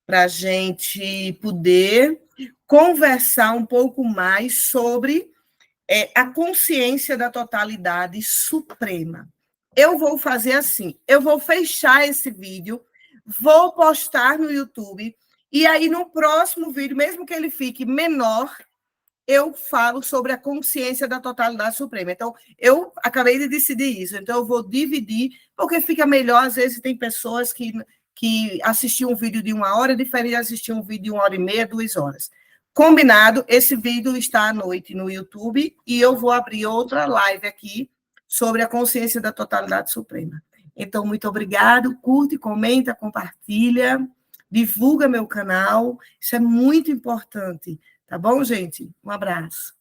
para a gente poder conversar um pouco mais sobre a consciência da totalidade suprema. Eu vou fazer assim, eu vou fechar esse vídeo, vou postar no YouTube, e aí no próximo vídeo, mesmo que ele fique menor, eu falo sobre a consciência da totalidade suprema. Então, eu acabei de decidir isso, então eu vou dividir, porque fica melhor, às vezes tem pessoas que assistiam um vídeo de 1 hora, diferente de assistir um vídeo de 1 hora e meia, 2 horas. Combinado, esse vídeo está à noite no YouTube, e eu vou abrir outra live aqui sobre a consciência da totalidade suprema. Então, muito obrigado, curte, comenta, compartilha, divulga meu canal, isso é muito importante. Tá bom, gente? Um abraço.